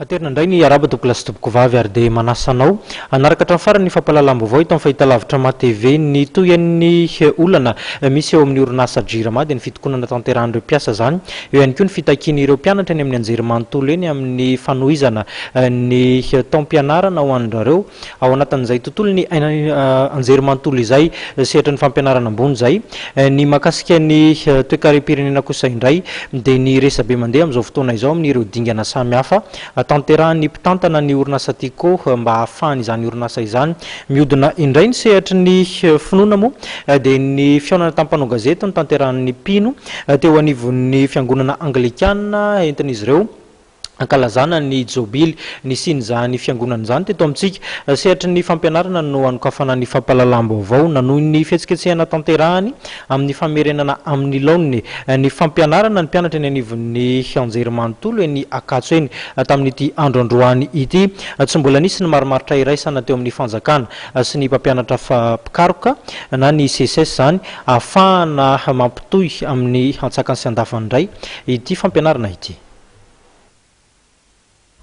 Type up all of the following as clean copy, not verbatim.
Aterina indray ny araba toboklasy toboko vavy ary dia manasanao anaraka hatramin'ny farany ny fampahalalam-baovao ito amin'ny fahitalavitra ma-TV ny toyan'ny olana misy eo amin'ny orinasa JIRAMA dia ny fitokonana tanterahan'ireo mpiasa zany eo ihany koa ny fitakian'ireo mpianatra eny amin'ny anjerimanontolo eny amin'ny fanohizana ny taom-pianarana ho an'irareo ao anatin'izay tontolo ny anjerimanontolo izay sehatra ny fampianarana ambony zay ny makasika ny toe-karem-pirenena kosa indray dia ny resabe mandeha amin'izao fotoana izao amin'ireo dingana samihafa tanterahan'ny mpitantana ny orinasa tiko mba hahafahany izany orinasa izany mihodina indray ny sehatry ny finoana moa dia ny fiaonana tampanao gazety ny tanterahan'ny mpino teo anivon'ny fiangonana anglikana entin'izy ireo ankalazana ny jobily ny sin'izany fiangonana izany teto amintsika sehatra ny fampianarana no anokafana ny fampahalalam-baovao nanohy ny fihetsiketsehana tanterahany amin'ny famerenana amin'ny laoniny ny fampianarana ny mpianatra eny anivon'ny anjerimanontolo eny Akatso eny tamin'ity andro androany ity tsy mbola nisy ny marimaritra iraisana teo amin'ny fanjakana sy ny mpampianatra pikaroka na ny CSS zany ahafahana mampitohy amin'ny antsakany sy andafany indray ity fampianarana ity.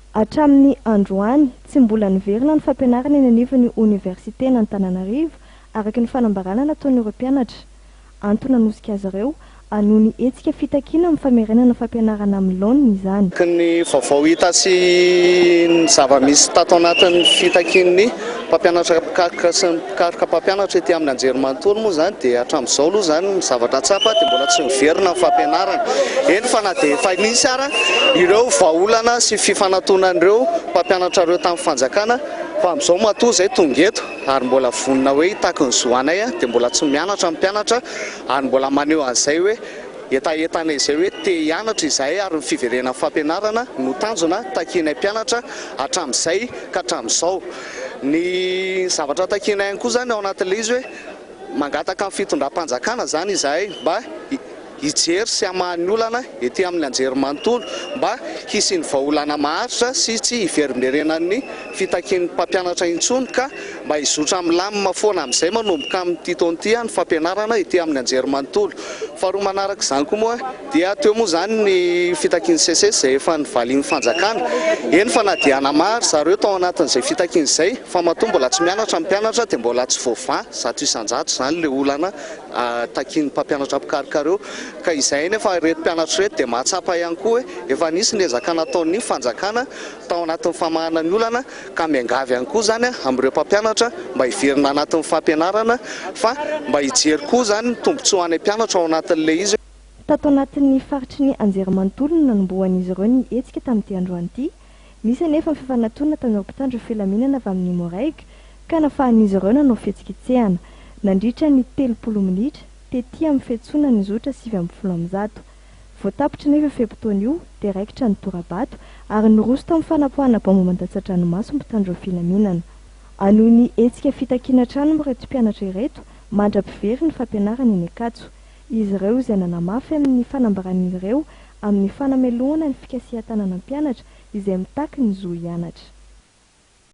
Hatramin'ny androany tsy mbola niverina ny fampianarana eny anivon'ny oniversite n'Antananarivo araka ny fanambarana nataon'ireo mpianatra. Antony nanosika azy ireo anohy ny hetsika fitakiana amin'ny famerenana fampianarana amin'ny laoniny izany. Ny vaovao hita sy ny zava-misy tato anatin'ny fitakian'ny mpampianatra pikaroka sy ny pikaroka mpampianatra ety amin'ny anjerimanontolo moa zany dia hatramin'izao aloha zany ny zavatra tsapa dia mbola tsy miverina ny fampianarana. Eny fa na dia efa nisy ara ireo vahaolana sy fifanantonan'ireo mpampianatra ireo tamin'ny fanjakana fa amin'izao matoa izay tonga eto ary mbola vonina hoe hitako ny zoanay dia mbola tsy mianatra ny mpianatra ary mbola maneho an'izay hoe etaetana izay hoe te hianatra izay ary ny fiverenan'ny fampianarana no tanjona takianay mpianatra hatramin'izay ka hatramin'izao. Ny zavatra takianay ihany koa zany ao anatin'ilay izy hoe mangataka amin'ny fitondram-panjakana zany izahay mba hijery sy hamahan'ny olana ety amin'ny anjerimanontolo mba hisy ny vahaolana maharitra sy tsy hiverimberenan'ny fitakian'ny mpampianatra intsony ka mba hizotra amin'ny lamina foana amin'izay manomboka amin'ity taon'ity ny fampianarana ety amin'ny anjerimanontolo. Faharoa manaraka izany koa moa dia teo moa zany ny fitakian'ny CSS izay efa nivalian'ny fanjakana eny fa na dia namahary zareo tao anatin'izay fitakian'izay fa matoa mbola tsy mianatra ny mpianatra dia mbola tsy voava zato isan-jato zany ilay olana takian'ny mpampianatra pikarokareo ka izay nefa reto mpianatra reto dia mahatsapa ihany koa hoe efa nisy ny ezaka nataon'ny fanjakana tao anatin'ny famahana ny olana ka miangavy ihany koa zany amin'ireo mpampianatra mba hiverina anatin'ny fampianarana fa mba hijery koa zany ny tombotsoa any mpianatra ao anatin'ilay izy. Tato anatin'ny faritry ny anjerimanontolo no nanombohan'izy ireo ny hetsika tamin'ity androany ity. Misy anefa ny fifanantonana tamin'ireo mpitandro filaminana avy amin'ny Moraika ka nafahan'izy ireo nanao fihetsiketsehana nandritra ny 30 minitra tety amin'ny fiantsoana ny zotra 7:10. Voatapitra nefa fepotona io dia raikitra ny torabato ary niroso tamin'ny fanapohana bamboman-datsar-dranomaso ny mpitandro filaminana. Anohy ny hetsika fitakiana trano mireto mpianatra ireto mandra-pivery ny fampianarana eny Akatso. Izy ireo izay nanamafy amin'ny fanambaran'izy ireo amin'ny fanamelohana ny fikasihan-tanana mpianatra izay mitaky ny zo hianatra.